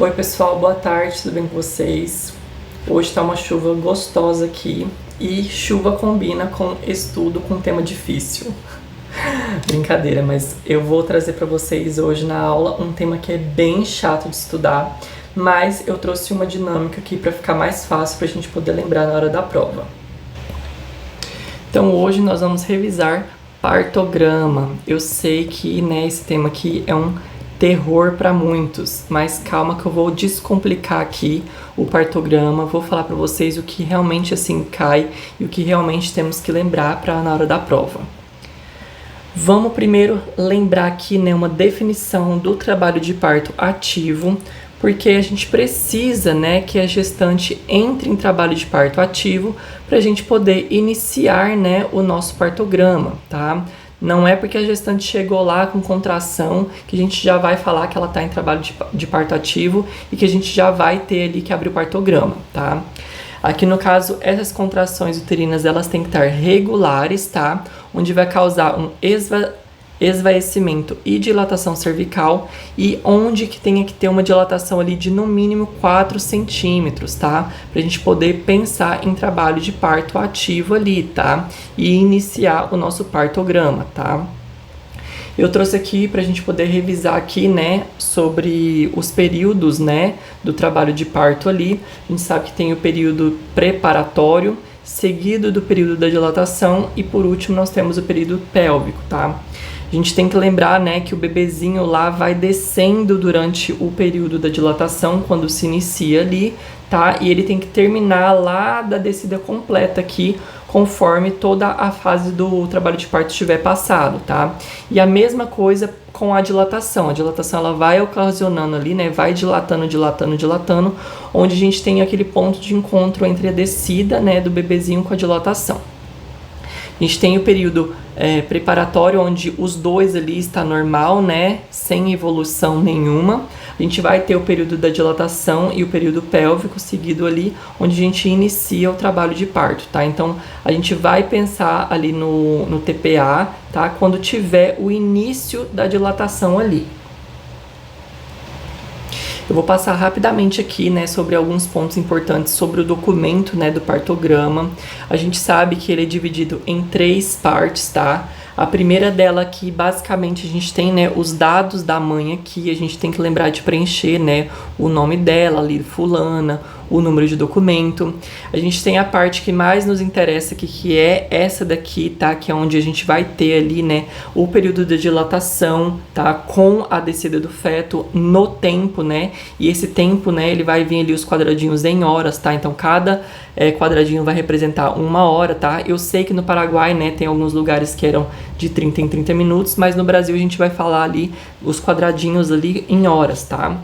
Oi pessoal, boa tarde, tudo bem com vocês? Hoje tá uma chuva gostosa aqui e chuva combina com estudo com tema difícil. Brincadeira, mas eu vou trazer para vocês hoje na aula um tema que é bem chato de estudar, mas eu trouxe uma dinâmica aqui para ficar mais fácil para a gente poder lembrar na hora da prova. Então hoje nós vamos revisar partograma. Eu sei que esse tema aqui é um terror para muitos, mas calma que eu vou descomplicar aqui o partograma, vou falar para vocês o que realmente assim cai e o que realmente temos que lembrar para na hora da prova. Vamos primeiro lembrar aqui uma definição do trabalho de parto ativo, porque a gente precisa que a gestante entre em trabalho de parto ativo para a gente poder iniciar o nosso partograma, tá? Não é porque a gestante chegou lá com contração que a gente já vai falar que ela está em trabalho de parto ativo e que a gente já vai ter ali que abrir o partograma, tá? Aqui no caso, essas contrações uterinas elas têm que estar regulares, tá? Onde vai causar um esvaecimento e dilatação cervical e onde que tenha que ter uma dilatação ali de no mínimo 4 centímetros, tá? Pra gente poder pensar em trabalho de parto ativo ali, tá? E iniciar o nosso partograma, tá? Eu trouxe aqui pra gente poder revisar aqui, sobre os períodos, do trabalho de parto ali. A gente sabe que tem o período preparatório, seguido do período da dilatação e por último nós temos o período pélvico, tá? A gente tem que lembrar, que o bebezinho lá vai descendo durante o período da dilatação, quando se inicia ali, tá? E ele tem que terminar lá da descida completa aqui, conforme toda a fase do trabalho de parto estiver passado, tá? E a mesma coisa com a dilatação. A dilatação, ela vai ocasionando ali, vai dilatando, onde a gente tem aquele ponto de encontro entre a descida, do bebezinho com a dilatação. A gente tem o período preparatório, onde os dois ali está normal, sem evolução nenhuma. A gente vai ter o período da dilatação e o período pélvico seguido ali, onde a gente inicia o trabalho de parto, tá? Então, a gente vai pensar ali no TPA, tá? Quando tiver o início da dilatação ali. Eu vou passar rapidamente aqui, sobre alguns pontos importantes sobre o documento, do partograma. A gente sabe que ele é dividido em 3 partes, tá? A primeira dela aqui, basicamente, a gente tem, os dados da mãe aqui, a gente tem que lembrar de preencher, o nome dela ali, fulana, o número de documento. A gente tem a parte que mais nos interessa aqui, que é essa daqui, tá? Que é onde a gente vai ter ali, o período de dilatação, tá? Com a descida do feto no tempo, E esse tempo, ele vai vir ali os quadradinhos em horas, tá? Então, cada quadradinho vai representar 1 hora, tá? Eu sei que no Paraguai, tem alguns lugares que eram de 30 em 30 minutos, mas no Brasil a gente vai falar ali os quadradinhos ali em horas, tá?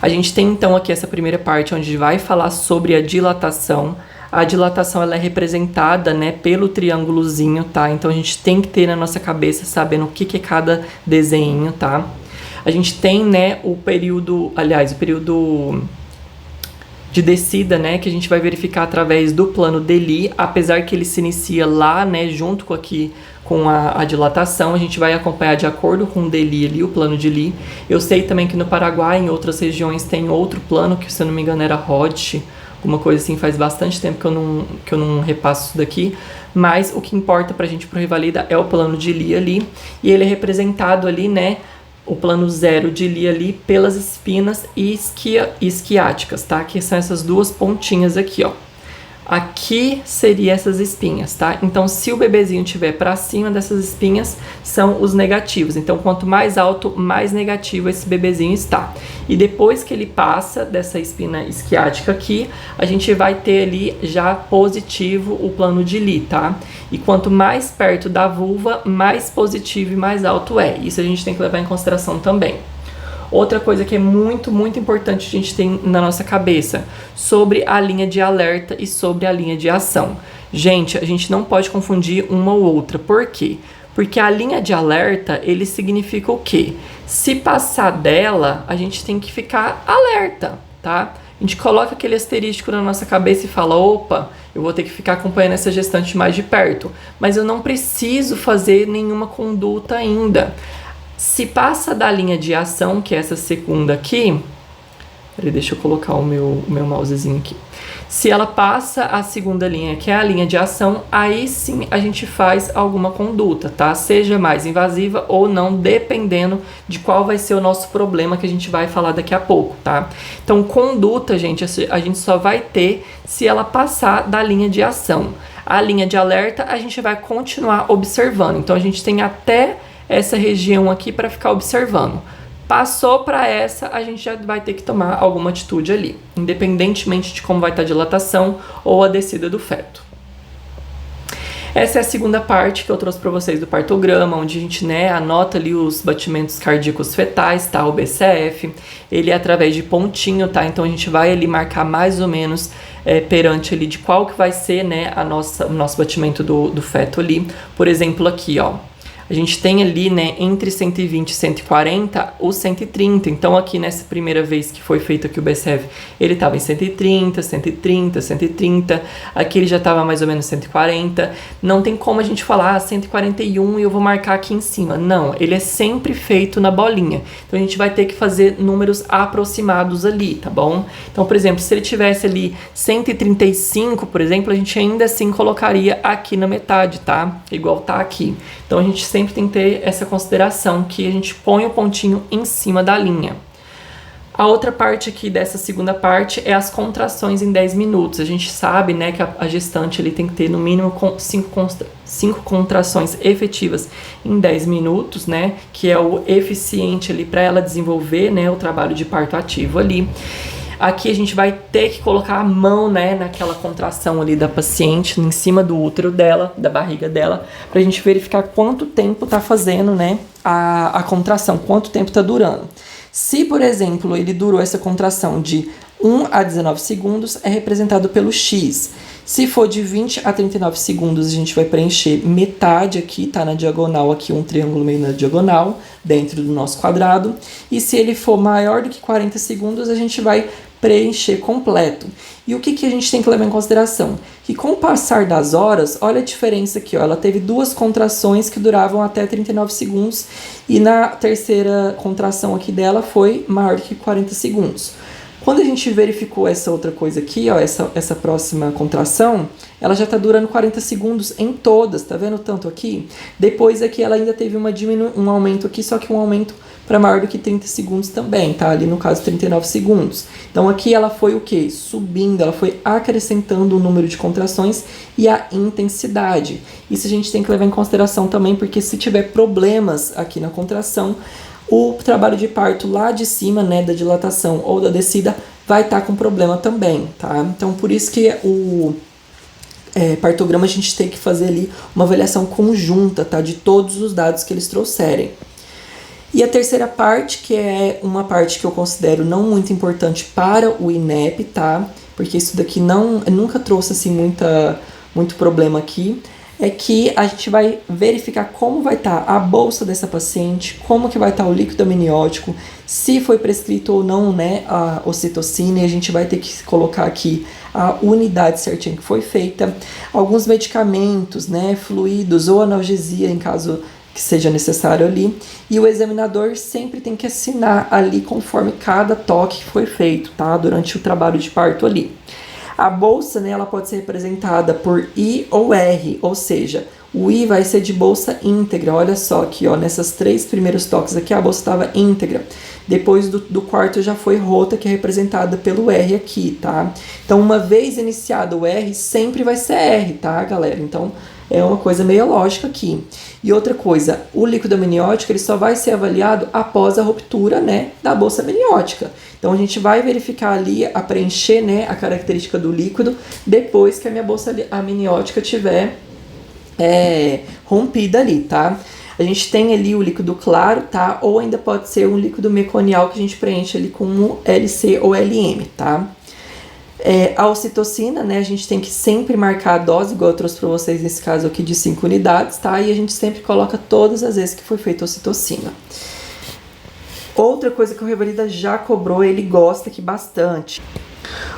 A gente tem então aqui essa primeira parte onde vai falar sobre a dilatação. A dilatação ela é representada, pelo triângulozinho, tá? Então a gente tem que ter na nossa cabeça sabendo o que é cada desenho, tá? A gente tem, o período de descida, que a gente vai verificar através do plano de Lee, apesar que ele se inicia lá, junto com a dilatação, a gente vai acompanhar de acordo com o de Lee ali, o plano de Lee. Eu sei também que no Paraguai, em outras regiões, tem outro plano, que se eu não me engano era Roth, alguma coisa assim, faz bastante tempo que eu não repasso isso daqui, mas o que importa pra gente pro Revalida é o plano de Lee ali, e ele é representado ali, o plano 0 de Lee ali pelas espinas isquiáticas, tá? Que são essas duas pontinhas aqui, ó. Aqui seria essas espinhas, tá? Então, se o bebezinho estiver para cima dessas espinhas, são os negativos. Então, quanto mais alto, mais negativo esse bebezinho está. E depois que ele passa dessa espina isquiática aqui, a gente vai ter ali já positivo o plano de Lee, tá? E quanto mais perto da vulva, mais positivo e mais alto é. Isso a gente tem que levar em consideração também. Outra coisa que é muito, muito importante a gente ter na nossa cabeça, sobre a linha de alerta e sobre a linha de ação. Gente, a gente não pode confundir uma ou outra. Por quê? Porque a linha de alerta, ele significa o quê? Se passar dela, a gente tem que ficar alerta, tá? A gente coloca aquele asterístico na nossa cabeça e fala, opa, eu vou ter que ficar acompanhando essa gestante mais de perto. Mas eu não preciso fazer nenhuma conduta ainda. Se passa da linha de ação, que é essa segunda aqui, Deixa eu colocar o meu mousezinho aqui. Se ela passa a segunda linha, que é a linha de ação, aí sim a gente faz alguma conduta, tá? Seja mais invasiva ou não, dependendo de qual vai ser o nosso problema que a gente vai falar daqui a pouco, tá? Então, conduta, gente, a gente só vai ter se ela passar da linha de ação. A linha de alerta, a gente vai continuar observando. Então, a gente tem até essa região aqui para ficar observando. Passou para essa, a gente já vai ter que tomar alguma atitude ali, independentemente de como vai estar a dilatação ou a descida do feto. Essa é a segunda parte que eu trouxe para vocês do partograma, onde a gente, né, anota ali os batimentos cardíacos fetais, tá? O BCF, ele é através de pontinho, tá? Então a gente vai ali marcar mais ou menos perante ali de qual que vai ser, né, o nosso batimento do feto ali. Por exemplo, aqui, ó. A gente tem ali, né, entre 120 e 140, o 130. Então, aqui nessa primeira vez que foi feito aqui o BCF, ele estava em 130, 130, 130. Aqui ele já estava mais ou menos 140. Não tem como a gente falar 141 e eu vou marcar aqui em cima. Não, ele é sempre feito na bolinha. Então, a gente vai ter que fazer números aproximados ali, tá bom? Então, por exemplo, se ele tivesse ali 135, por exemplo, a gente ainda assim colocaria aqui na metade, tá? Igual tá aqui. Então, a gente sempre tem que ter essa consideração que a gente põe o pontinho em cima da linha. A outra parte aqui dessa segunda parte é as contrações em 10 minutos. A gente sabe, né, que a gestante ele tem que ter no mínimo 5 contrações efetivas em 10 minutos, né, que é o eficiente ali para ela desenvolver, né, o trabalho de parto ativo ali. Aqui a gente vai ter que colocar a mão, né, naquela contração ali da paciente, em cima do útero dela, da barriga dela, pra gente verificar quanto tempo tá fazendo, né, a contração, quanto tempo tá durando. Se, por exemplo, ele durou essa contração de 1 a 19 segundos, é representado pelo X. Se for de 20 a 39 segundos, a gente vai preencher metade aqui, tá na diagonal, aqui um triângulo meio na diagonal, dentro do nosso quadrado. E se ele for maior do que 40 segundos, a gente vai preencher completo. E o que a gente tem que levar em consideração? Que com o passar das horas, olha a diferença aqui, ó, ela teve 2 contrações que duravam até 39 segundos e na terceira contração aqui dela foi maior do que 40 segundos. Quando a gente verificou essa outra coisa aqui, ó, essa próxima contração, ela já está durando 40 segundos em todas, tá vendo tanto aqui? Depois aqui ela ainda teve um aumento aqui, só que um aumento para maior do que 30 segundos também, tá? Ali no caso 39 segundos. Então aqui ela foi o quê? Subindo, ela foi acrescentando o número de contrações e a intensidade. Isso a gente tem que levar em consideração também, porque se tiver problemas aqui na contração, o trabalho de parto lá de cima, né, da dilatação ou da descida, vai estar com problema também, tá? Então, por isso que o partograma a gente tem que fazer ali uma avaliação conjunta, tá? De todos os dados que eles trouxerem. E a terceira parte, que é uma parte que eu considero não muito importante para o INEP, tá? Porque isso daqui nunca trouxe, assim, muito problema aqui, é que a gente vai verificar como vai estar a bolsa dessa paciente, como que vai estar o líquido amniótico, se foi prescrito ou não, né, a ocitocina, e a gente vai ter que colocar aqui a unidade certinha que foi feita, alguns medicamentos, né, fluidos ou analgesia em caso que seja necessário ali, e o examinador sempre tem que assinar ali conforme cada toque que foi feito, tá, durante o trabalho de parto ali. A bolsa, né, ela pode ser representada por I ou R, ou seja, o I vai ser de bolsa íntegra. Olha só aqui, ó, nessas 3 primeiros toques aqui a bolsa estava íntegra. Depois do quarto já foi rota, que é representada pelo R aqui, tá? Então, uma vez iniciado o R, sempre vai ser R, tá, galera? Então, é uma coisa meio lógica aqui. E outra coisa, o líquido amniótico ele só vai ser avaliado após a ruptura, né, da bolsa amniótica. Então, a gente vai verificar ali, a preencher, né, a característica do líquido depois que a minha bolsa amniótica tiver rompida ali, tá? A gente tem ali o líquido claro, tá? Ou ainda pode ser um líquido meconial que a gente preenche ali com um LC ou LM, tá? A ocitocina, né, a gente tem que sempre marcar a dose, igual eu trouxe para vocês nesse caso aqui de 5 unidades, tá? E a gente sempre coloca todas as vezes que foi feita a ocitocina. Outra coisa que o Revalida já cobrou, ele gosta aqui bastante.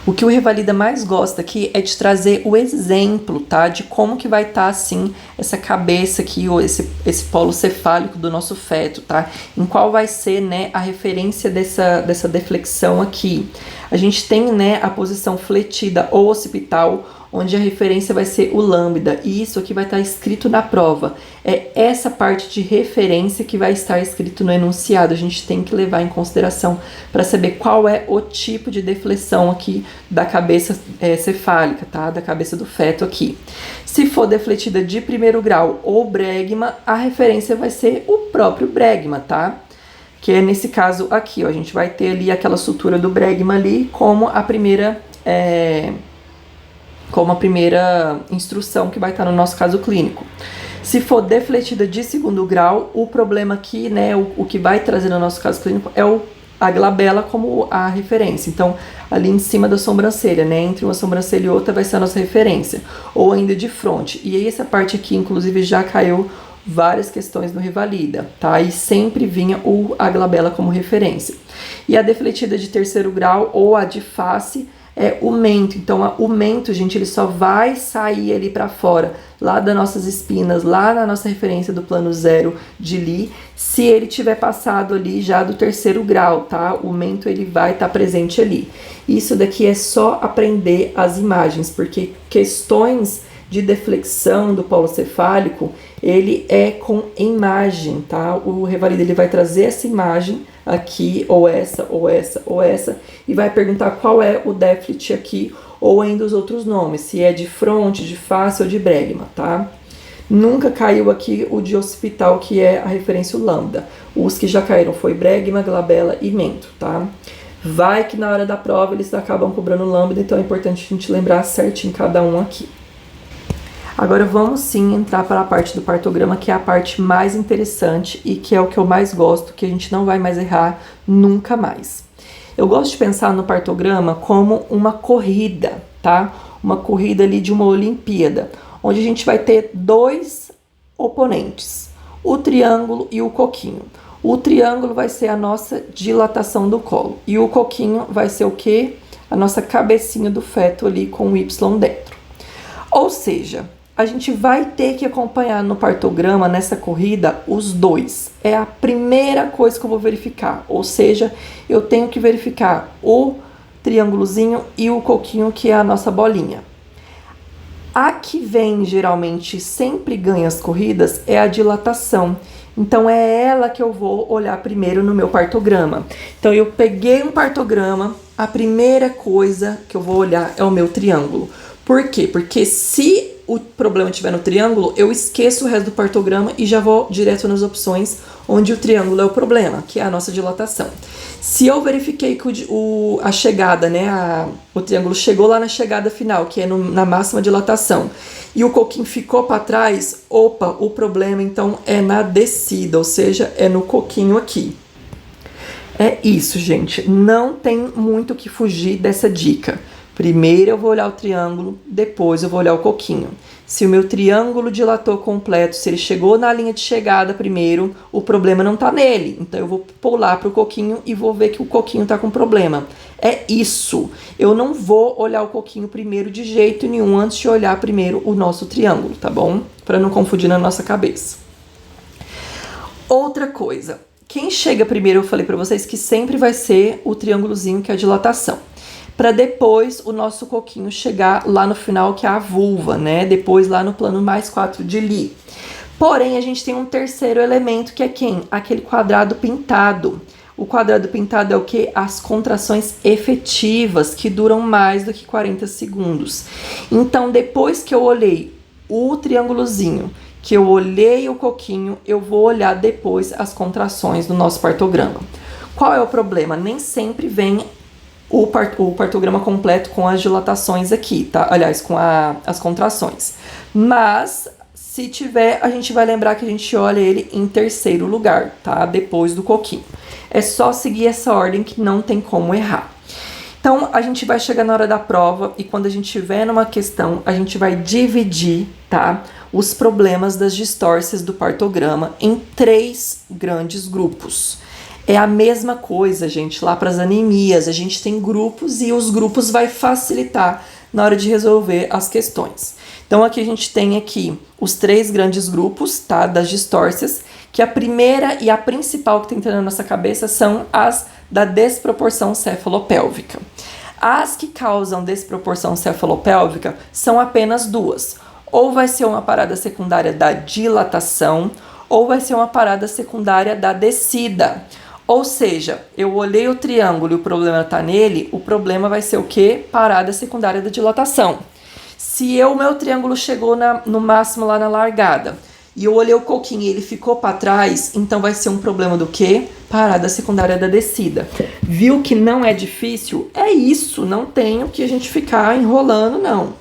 O que o Revalida mais gosta aqui é de trazer o exemplo, tá? De como que vai estar, assim, essa cabeça aqui, ou esse polo cefálico do nosso feto, tá? Em qual vai ser, né, a referência dessa deflexão aqui. A gente tem, né, a posição fletida ou occipital, onde a referência vai ser o lambda, e isso aqui vai estar escrito na prova. É essa parte de referência que vai estar escrito no enunciado. A gente tem que levar em consideração para saber qual é o tipo de deflexão aqui da cabeça cefálica, tá? Da cabeça do feto aqui. Se for defletida de primeiro grau ou bregma, a referência vai ser o próprio bregma, tá? Que é nesse caso aqui, ó, a gente vai ter ali aquela sutura do bregma ali como a primeira instrução que vai estar no nosso caso clínico. Se for defletida de segundo grau, o problema aqui, né, o que vai trazer no nosso caso clínico é a glabela como a referência. Então, ali em cima da sobrancelha, né, entre uma sobrancelha e outra vai ser a nossa referência, ou ainda de fronte. E aí essa parte aqui, inclusive, já caiu várias questões no Revalida, tá? E sempre vinha a glabela como referência. E a defletida de terceiro grau ou a de face é o mento. Então, o mento, gente, ele só vai sair ali para fora, lá das nossas espinas, lá na nossa referência do plano zero de Lee, se ele tiver passado ali já do terceiro grau, tá? O mento, ele vai estar presente ali. Isso daqui é só aprender as imagens, porque questões de deflexão do polo cefálico, ele é com imagem, tá? O Revalida, ele vai trazer essa imagem aqui, ou essa, ou essa, ou essa, e vai perguntar qual é o déficit aqui, ou ainda os outros nomes, se é de fronte, de face ou de bregma, tá? Nunca caiu aqui o de occipital, que é a referência lambda. Os que já caíram foi bregma, glabela e mento, tá? Vai que na hora da prova eles acabam cobrando lambda, então é importante a gente lembrar certinho cada um aqui. Agora vamos sim entrar para a parte do partograma, que é a parte mais interessante e que é o que eu mais gosto, que a gente não vai mais errar nunca mais. Eu gosto de pensar no partograma como uma corrida, tá? Uma corrida ali de uma Olimpíada, onde a gente vai ter dois oponentes, o triângulo e o coquinho. O triângulo vai ser a nossa dilatação do colo e o coquinho vai ser o quê? A nossa cabecinha do feto ali com o Y dentro. Ou seja, a gente vai ter que acompanhar no partograma, nessa corrida, os dois. É a primeira coisa que eu vou verificar. Ou seja, eu tenho que verificar o triângulozinho e o coquinho, que é a nossa bolinha. A que vem, geralmente, sempre ganha as corridas, é a dilatação. Então, é ela que eu vou olhar primeiro no meu partograma. Então, eu peguei um partograma, a primeira coisa que eu vou olhar é o meu triângulo. Por quê? Porque se o problema estiver no triângulo, eu esqueço o resto do partograma e já vou direto nas opções onde o triângulo é o problema, que é a nossa dilatação. Se eu verifiquei que a chegada, né, o triângulo chegou lá na chegada final, que é na máxima dilatação, e o coquinho ficou para trás, opa, o problema então é na descida, ou seja, é no coquinho aqui. É isso, gente, não tem muito o que fugir dessa dica. Primeiro eu vou olhar o triângulo, depois eu vou olhar o coquinho. Se o meu triângulo dilatou completo, se ele chegou na linha de chegada primeiro, o problema não tá nele. Então eu vou pular pro coquinho e vou ver que o coquinho tá com problema. É isso. Eu não vou olhar o coquinho primeiro de jeito nenhum antes de olhar primeiro o nosso triângulo, tá bom? Para não confundir na nossa cabeça. Outra coisa. Quem chega primeiro, eu falei para vocês que sempre vai ser o triângulozinho, que é a dilatação. Para depois o nosso coquinho chegar lá no final, que é a vulva, né? Depois lá no plano mais 4 de Lee. Porém, a gente tem um terceiro elemento, que é quem? Aquele quadrado pintado. O quadrado pintado é o quê? As contrações efetivas, que duram mais do que 40 segundos. Então, depois que eu olhei o triângulozinho, que eu olhei o coquinho, eu vou olhar depois as contrações do nosso partograma. Qual é o problema? Nem sempre vem o partograma completo com as dilatações aqui, tá? Aliás, com as contrações. Mas, se tiver, a gente vai lembrar que a gente olha ele em terceiro lugar, tá? Depois do coquinho. É só seguir essa ordem que não tem como errar. Então, a gente vai chegar na hora da prova e quando a gente tiver numa questão, a gente vai dividir, tá? Os problemas das distorces do partograma em 3 grandes grupos. É a mesma coisa, gente, lá para as anemias. A gente tem grupos e os grupos vai facilitar na hora de resolver as questões. Então aqui a gente tem aqui os 3 grandes grupos, tá, das distórcias, que a primeira e a principal que tem na nossa cabeça são as da desproporção cefalopélvica. As que causam desproporção cefalopélvica são apenas 2. Ou vai ser uma parada secundária da dilatação, ou vai ser uma parada secundária da descida. Ou seja, eu olhei o triângulo e o problema está nele, o problema vai ser o quê? Parada secundária da dilatação. Se o meu triângulo chegou no máximo lá na largada e eu olhei o coquinho e ele ficou para trás, então vai ser um problema do quê? Parada secundária da descida. Viu que não é difícil? É isso, não tem o que a gente ficar enrolando, não.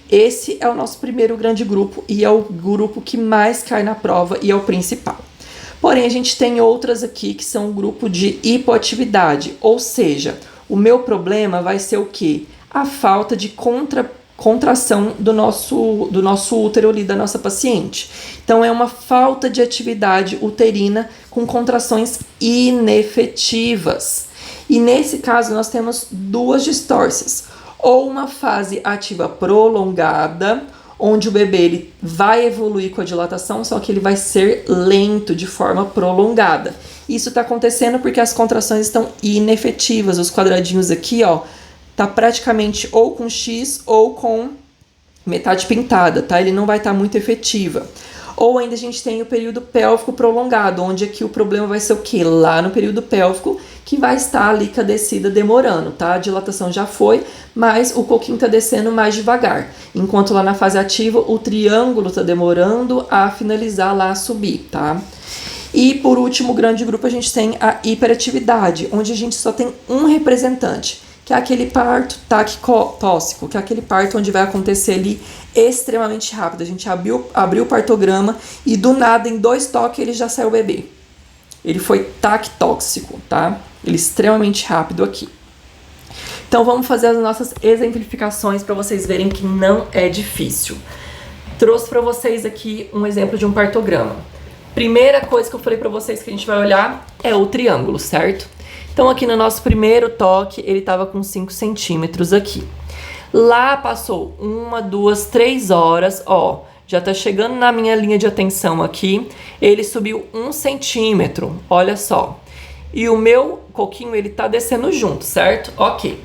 Esse é o nosso primeiro grande grupo e é o grupo que mais cai na prova e é o principal. Porém, a gente tem outras aqui que são um grupo de hipoatividade, ou seja, o meu problema vai ser o quê? A falta de contração do nosso útero ali, da nossa paciente. Então, é uma falta de atividade uterina com contrações inefetivas. E nesse caso, nós temos 2 distórcias. Ou uma fase ativa prolongada, onde o bebê ele vai evoluir com a dilatação, só que ele vai ser lento, de forma prolongada. Isso está acontecendo porque as contrações estão inefetivas. Os quadradinhos aqui, ó, tá praticamente ou com X ou com metade pintada, tá? Ele não vai estar muito efetiva. Ou ainda a gente tem o período pélvico prolongado, onde aqui o problema vai ser o quê? Lá no período pélvico, que vai estar ali com a descida demorando, tá? A dilatação já foi, mas o coquinho tá descendo mais devagar. Enquanto lá na fase ativa, o triângulo tá demorando a finalizar lá, a subir, tá? E por último, grande grupo, a gente tem a hiperatividade, onde a gente só tem um representante, que é aquele parto taquitóxico, que é aquele parto onde vai acontecer ali extremamente rápido. A gente abriu o partograma e do nada, em 2 toques, ele já saiu o bebê. Ele foi taquitóxico, tá? Ele é extremamente rápido aqui. Então vamos fazer as nossas exemplificações para vocês verem que não é difícil. Trouxe para vocês aqui um exemplo de um partograma. Primeira coisa que eu falei para vocês que a gente vai olhar é o triângulo, certo? Então aqui no nosso primeiro toque, ele estava com 5 centímetros aqui. Lá passou 1, 2, 3 horas, ó, já tá chegando na minha linha de atenção aqui, ele subiu 1 centímetro, olha só. E o meu coquinho, ele tá descendo junto, certo? Ok.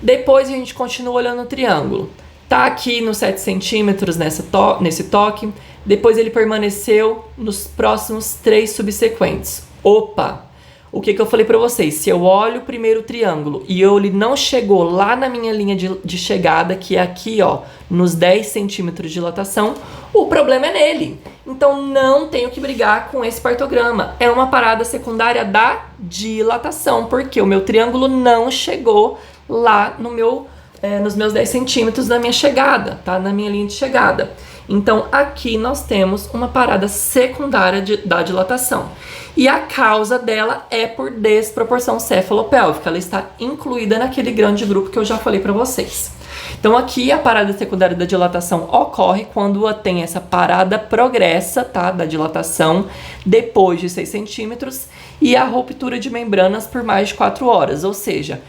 Depois a gente continua olhando o triângulo. Tá aqui nos 7 centímetros nesse toque, depois ele permaneceu nos próximos 3 subsequentes. Opa! O que eu falei pra vocês? Se eu olho o primeiro triângulo e ele não chegou lá na minha linha de chegada, que é aqui, ó, nos 10 centímetros de dilatação, o problema é nele. Então não tenho que brigar com esse partograma. É uma parada secundária da dilatação, porque o meu triângulo não chegou lá nos meus 10 centímetros da minha chegada, tá? Na minha linha de chegada. Então, aqui nós temos uma parada secundária da dilatação. E a causa dela é por desproporção cefalopélvica. Ela está incluída naquele grande grupo que eu já falei para vocês. Então, aqui a parada secundária da dilatação ocorre quando tem essa parada progressa, tá? Da dilatação depois de 6 centímetros e a ruptura de membranas por mais de 4 horas. Ou seja,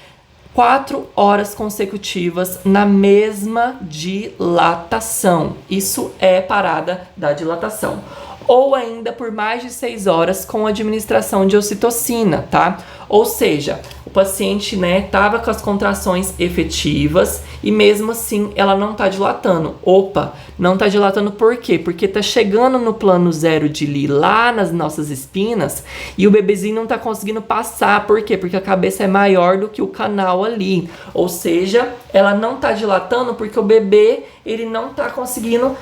4 horas consecutivas na mesma dilatação. Isso é parada da dilatação. Ou ainda por mais de 6 horas com administração de ocitocina, tá? Ou seja, o paciente, né, tava com as contrações efetivas e mesmo assim ela não tá dilatando. Opa, não tá dilatando por quê? Porque tá chegando no plano 0 de Lee lá nas nossas espinas e o bebezinho não tá conseguindo passar. Por quê? Porque a cabeça é maior do que o canal ali. Ou seja, ela não tá dilatando porque o bebê, ele não tá conseguindo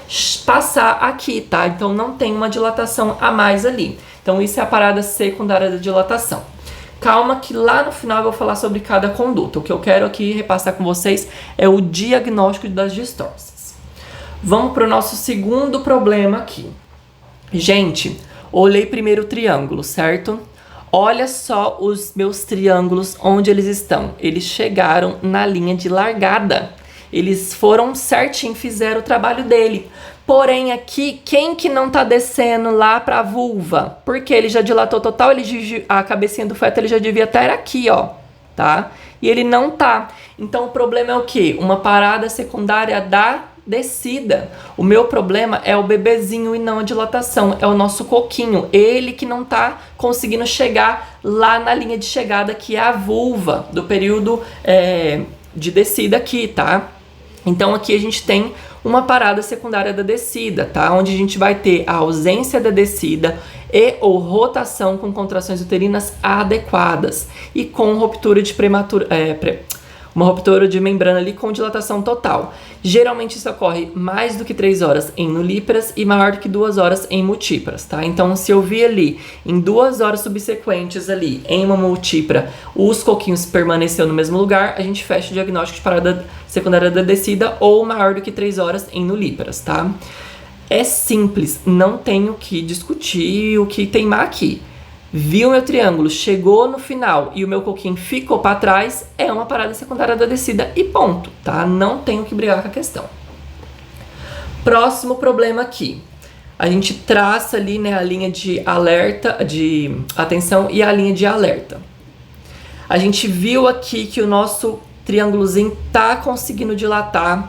passar aqui, tá? Então não tem uma dilatação a mais ali. Então isso é a parada secundária da dilatação. Calma que lá no final eu vou falar sobre cada conduta. O que eu quero aqui repassar com vocês é o diagnóstico das distócias. Vamos para o nosso segundo problema aqui. Gente, olhei primeiro o triângulo, certo? Olha só os meus triângulos, onde eles estão. Eles chegaram na linha de largada. Eles foram certinho, fizeram o trabalho dele. Porém aqui, quem que não tá descendo lá pra vulva? Porque ele já dilatou total, a cabecinha do feto ele já devia estar aqui, ó, tá? E ele não tá. Então o problema é o quê? Uma parada secundária da descida. O meu problema é o bebezinho e não a dilatação, é o nosso coquinho, ele que não tá conseguindo chegar lá na linha de chegada, que é a vulva, do período de descida aqui, tá? Então aqui a gente tem uma parada secundária da descida, tá? Onde a gente vai ter a ausência da descida e ou rotação com contrações uterinas adequadas e com ruptura de uma ruptura de membrana ali com dilatação total. Geralmente isso ocorre mais do que 3 horas em nulíparas e maior do que 2 horas em multíparas, tá? Então, se eu vi ali em 2 horas subsequentes ali em uma multípara, os coquinhos permaneceu no mesmo lugar, a gente fecha o diagnóstico de parada secundária da descida ou maior do que 3 horas em nulíparas, tá? É simples, não tenho o que discutir, o que teimar aqui. Viu meu triângulo, chegou no final e o meu coquinho ficou para trás, é uma parada secundária da descida e ponto, tá? Não tenho que brigar com a questão. Próximo problema aqui. A gente traça ali, né, a linha de alerta, de atenção e a linha de alerta. A gente viu aqui que o nosso triângulozinho tá conseguindo dilatar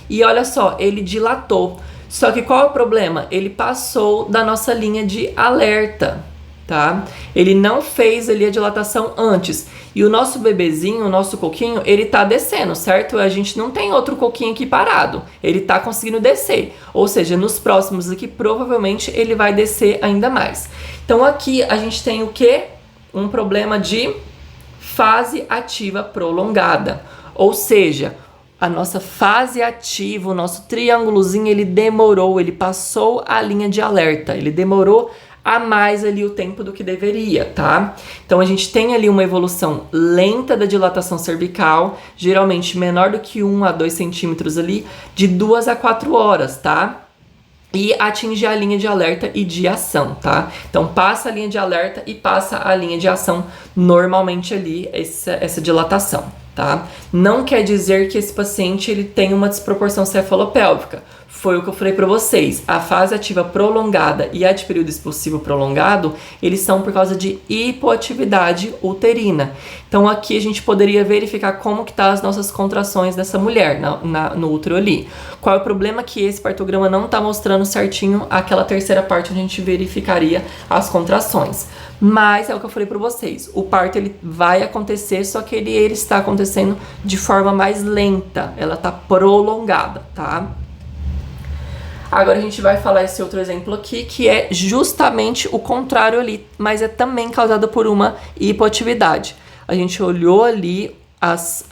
e olha só, ele dilatou. Só que qual é o problema? Ele passou da nossa linha de alerta, tá? Ele não fez ali a dilatação antes. E o nosso bebezinho, o nosso coquinho, ele tá descendo, certo? A gente não tem outro coquinho aqui parado. Ele tá conseguindo descer. Ou seja, nos próximos aqui, provavelmente, ele vai descer ainda mais. Então aqui a gente tem o quê? Um problema de fase ativa prolongada. Ou seja, a nossa fase ativa, o nosso triângulozinho, ele demorou, ele passou a linha de alerta, ele demorou a mais ali o tempo do que deveria, tá? Então a gente tem ali uma evolução lenta da dilatação cervical, geralmente menor do que 1 a 2 centímetros ali, de 2 a 4 horas, tá? E atinge a linha de alerta e de ação, tá? Então passa a linha de alerta e passa a linha de ação normalmente ali, essa dilatação. Tá? Não quer dizer que esse paciente ele tem uma desproporção cefalopélvica. Foi o que eu falei para vocês. A fase ativa prolongada e a de período expulsivo prolongado, eles são por causa de hipoatividade uterina. Então aqui a gente poderia verificar como que tá as nossas contrações dessa mulher no útero ali. Qual é o problema? Que esse partograma não tá mostrando certinho aquela terceira parte onde a gente verificaria as contrações. Mas é o que eu falei para vocês, o parto ele vai acontecer, só que ele está acontecendo de forma mais lenta, ela tá prolongada, tá? Agora a gente vai falar esse outro exemplo aqui, que é justamente o contrário ali, mas é também causado por uma hipoatividade. A gente olhou ali as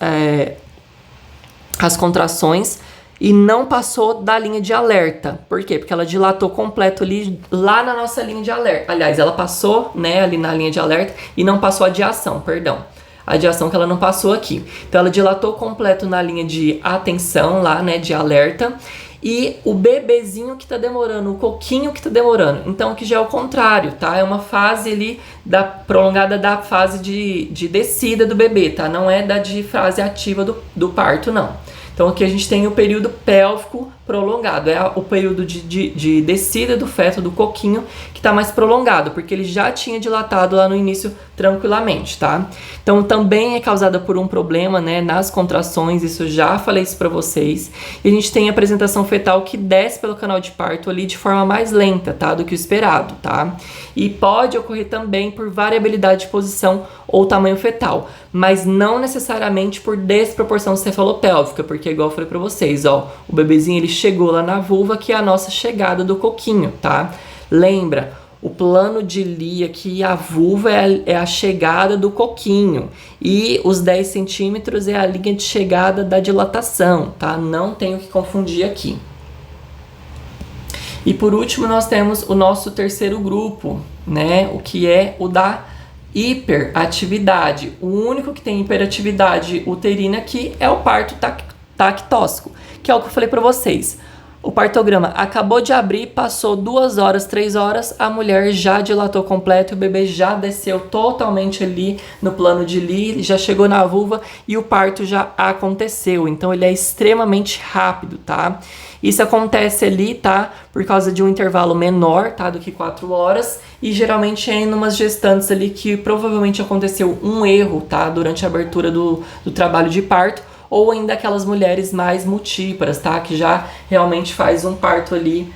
contrações e não passou da linha de alerta. Por quê? Porque ela dilatou completo ali, lá na nossa linha de alerta. Aliás, ela passou, né, ali na linha de alerta e não passou a de ação, perdão. A de ação que ela não passou aqui. Então, ela dilatou completo na linha de atenção lá, né, de alerta. E o bebezinho que tá demorando, o coquinho que tá demorando. Então, aqui já é o contrário, tá? É uma fase ali prolongada da fase de descida do bebê, tá? Não é da de fase ativa do parto, não. Então aqui a gente tem o período pélvico prolongado, é o período de descida do feto, do coquinho, que está mais prolongado, porque ele já tinha dilatado lá no início tranquilamente, tá? Então também é causada por um problema, né, nas contrações, isso já falei isso para vocês, e a gente tem a apresentação fetal que desce pelo canal de parto ali de forma mais lenta, tá, do que o esperado, tá? E pode ocorrer também por variabilidade de posição ou tamanho fetal, mas não necessariamente por desproporção cefalopélvica, porque igual eu falei para vocês, ó, o bebezinho ele chegou lá na vulva, que é a nossa chegada do coquinho, tá? Lembra, o plano de Lee aqui, a vulva é a chegada do coquinho e os 10 centímetros é a linha de chegada da dilatação, tá? Não tenho que confundir aqui. E por último nós temos o nosso terceiro grupo, né? O que é o da hiperatividade. O único que tem hiperatividade uterina aqui é o parto tactóxico, que é o que eu falei para vocês. O partograma acabou de abrir, passou 2 horas, 3 horas, a mulher já dilatou completo, o bebê já desceu totalmente ali no plano de Lee, já chegou na vulva e o parto já aconteceu. Então ele é extremamente rápido, tá? Isso acontece ali, tá? Por causa de um intervalo menor, tá? Do que 4 horas e geralmente é em umas gestantes ali que provavelmente aconteceu um erro, tá? Durante a abertura do trabalho de parto. Ou ainda aquelas mulheres mais multíparas, tá? Que já realmente faz um parto ali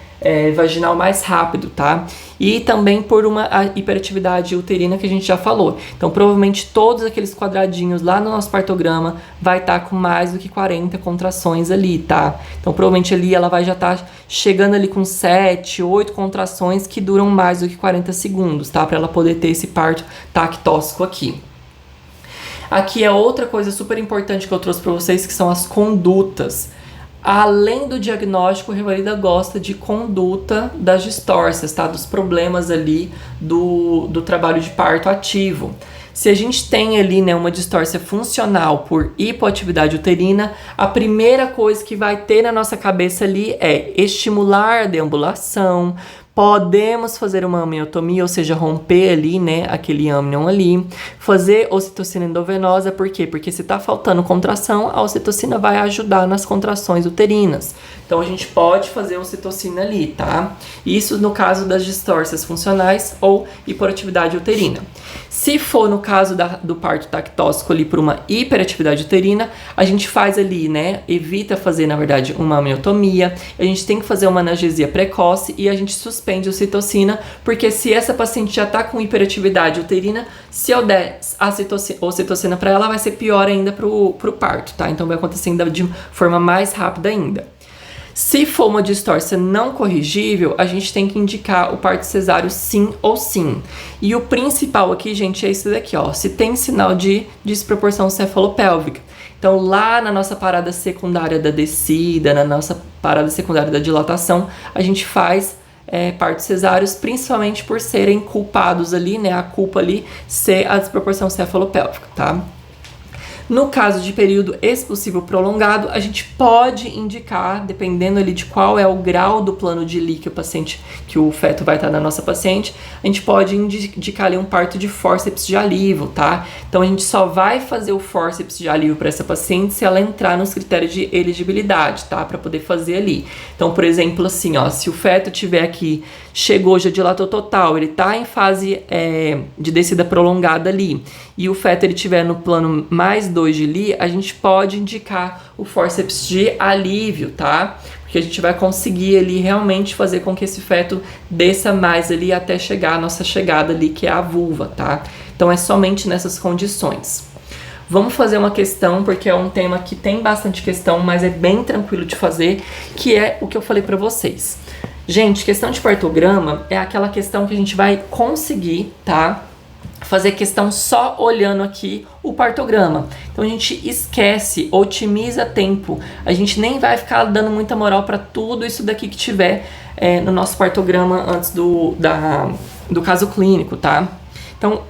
vaginal mais rápido, tá? E também por uma hiperatividade uterina que a gente já falou. Então, provavelmente todos aqueles quadradinhos lá no nosso partograma vai estar com mais do que 40 contrações ali, tá? Então, provavelmente ali ela vai já estar chegando ali com 7, 8 contrações que duram mais do que 40 segundos, tá? Para ela poder ter esse parto tactóxico aqui. Aqui é outra coisa super importante que eu trouxe para vocês, que são as condutas. Além do diagnóstico, a Rivalida gosta de conduta das distócias, tá? Dos problemas ali do trabalho de parto ativo. Se a gente tem ali, né, uma distócia funcional por hipoatividade uterina, a primeira coisa que vai ter na nossa cabeça ali é estimular a deambulação. Podemos fazer uma amniotomia, ou seja, romper ali, né, aquele amnion ali. Fazer ocitocina endovenosa, por quê? Porque se tá faltando contração, a ocitocina vai ajudar nas contrações uterinas. Então, a gente pode fazer ocitocina ali, tá? Isso no caso das distócias funcionais ou hiperatividade uterina. Se for no caso do parto tactóxico ali por uma hiperatividade uterina, a gente faz ali, né, evita fazer, na verdade, uma amniotomia. A gente tem que fazer uma analgesia precoce e a gente suspende a ocitocina, porque se essa paciente já tá com hiperatividade uterina, se eu der a ocitocina para ela, vai ser pior ainda pro parto, tá? Então vai acontecer ainda de forma mais rápida ainda. Se for uma distócia não corrigível, a gente tem que indicar o parto cesáreo sim ou sim. E o principal aqui, gente, é isso daqui, ó. Se tem sinal de desproporção cefalopélvica. Então, lá na nossa parada secundária da descida, na nossa parada secundária da dilatação, a gente faz partos cesáreos, principalmente por serem culpados ali, né? A culpa ali ser a desproporção cefalopélvica, tá? No caso de período expulsivo prolongado, a gente pode indicar, dependendo ali de qual é o grau do plano de Lee que o feto vai estar na nossa paciente, a gente pode indicar ali um parto de fórceps de alívio, tá? Então a gente só vai fazer o fórceps de alívio para essa paciente se ela entrar nos critérios de elegibilidade, tá? Para poder fazer ali. Então, por exemplo, assim, ó, se o feto tiver aqui, chegou, já dilatou total, ele tá em fase de descida prolongada ali, e o feto ele tiver no plano mais 2 de Lee, a gente pode indicar o fórceps de alívio, tá? Porque a gente vai conseguir ali realmente fazer com que esse feto desça mais ali até chegar a nossa chegada ali, que é a vulva, tá? Então é somente nessas condições. Vamos fazer uma questão, porque é um tema que tem bastante questão, mas é bem tranquilo de fazer, que é o que eu falei pra vocês. Gente, questão de partograma é aquela questão que a gente vai conseguir, tá? Fazer questão só olhando aqui o partograma. Então a gente esquece, otimiza tempo. A gente nem vai ficar dando muita moral para tudo isso daqui que tiver no nosso partograma antes do caso clínico, tá? Então,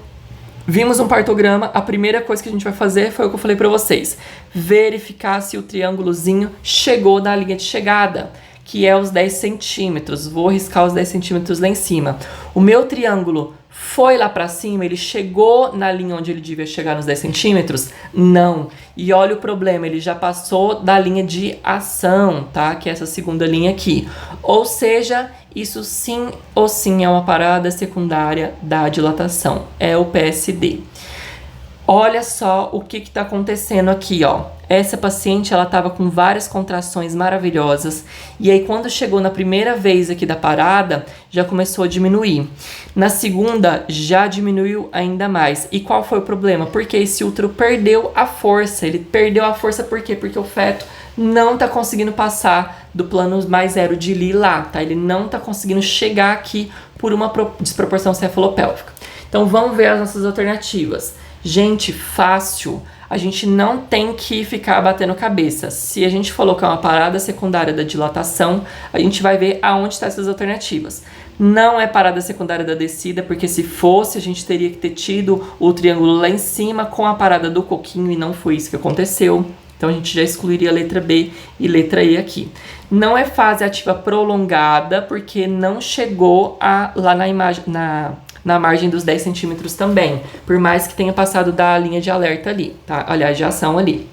vimos um partograma, a primeira coisa que a gente vai fazer foi o que eu falei para vocês. Verificar se o triângulozinho chegou na linha de chegada, que é os 10 centímetros. Vou riscar os 10 centímetros lá em cima. O meu triângulo foi lá pra cima, ele chegou na linha onde ele devia chegar nos 10 centímetros? Não. E olha o problema, ele já passou da linha de ação, tá? Que é essa segunda linha aqui. Ou seja, isso sim ou sim é uma parada secundária da dilatação. É o PSD. Olha só o que está acontecendo aqui, ó. Essa paciente, ela estava com várias contrações maravilhosas. E aí, quando chegou na primeira vez aqui da parada, já começou a diminuir. Na segunda, já diminuiu ainda mais. E qual foi o problema? Porque esse útero perdeu a força. Ele perdeu a força por quê? Porque o feto não está conseguindo passar do plano mais 0 de Lee lá, tá? Ele não está conseguindo chegar aqui por uma desproporção cefalopélvica. Então, vamos ver as nossas alternativas. Gente, fácil. A gente não tem que ficar batendo cabeça. Se a gente falou que é uma parada secundária da dilatação, a gente vai ver aonde estão essas alternativas. Não é parada secundária da descida, porque se fosse, a gente teria que ter tido o triângulo lá em cima com a parada do coquinho, e não foi isso que aconteceu. Então a gente já excluiria a letra B e letra E aqui. Não é fase ativa prolongada, porque não chegou lá na imagem, na margem dos 10 centímetros também, por mais que tenha passado da linha de alerta ali, tá? Aliás, de ação ali.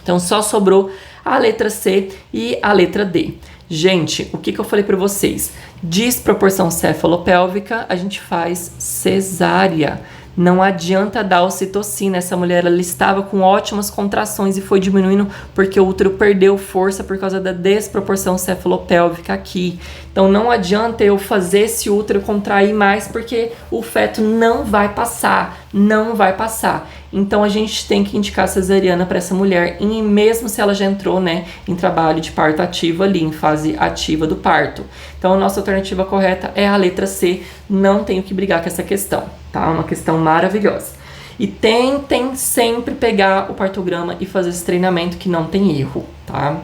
Então só sobrou a letra C e a letra D. Gente, o que eu falei para vocês? Desproporção cefalopélvica, a gente faz cesárea. Não adianta dar ocitocina. Essa mulher, ela estava com ótimas contrações e foi diminuindo porque o útero perdeu força por causa da desproporção cefalopélvica aqui. Então não adianta eu fazer esse útero contrair mais porque o feto não vai passar, não vai passar. Então a gente tem que indicar cesariana para essa mulher, e mesmo se ela já entrou, né, em trabalho de parto ativo ali, em fase ativa do parto. Então a nossa alternativa correta é a letra C. Não tenho que brigar com essa questão, tá? É uma questão maravilhosa. E tentem sempre pegar o partograma e fazer esse treinamento, que não tem erro, tá?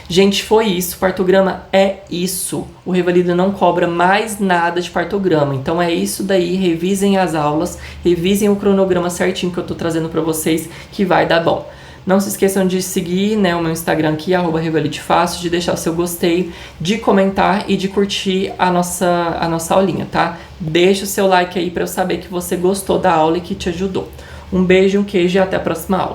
Gente, foi isso. Partograma é isso. O Revalida não cobra mais nada de partograma. Então é isso daí. Revisem as aulas, revisem o cronograma certinho que eu tô trazendo para vocês, que vai dar bom. Não se esqueçam de seguir, né, o meu Instagram aqui, @revalidefácil, de deixar o seu gostei, de comentar e de curtir a nossa aulinha, tá? Deixa o seu like aí para eu saber que você gostou da aula e que te ajudou. Um beijo, um queijo e até a próxima aula.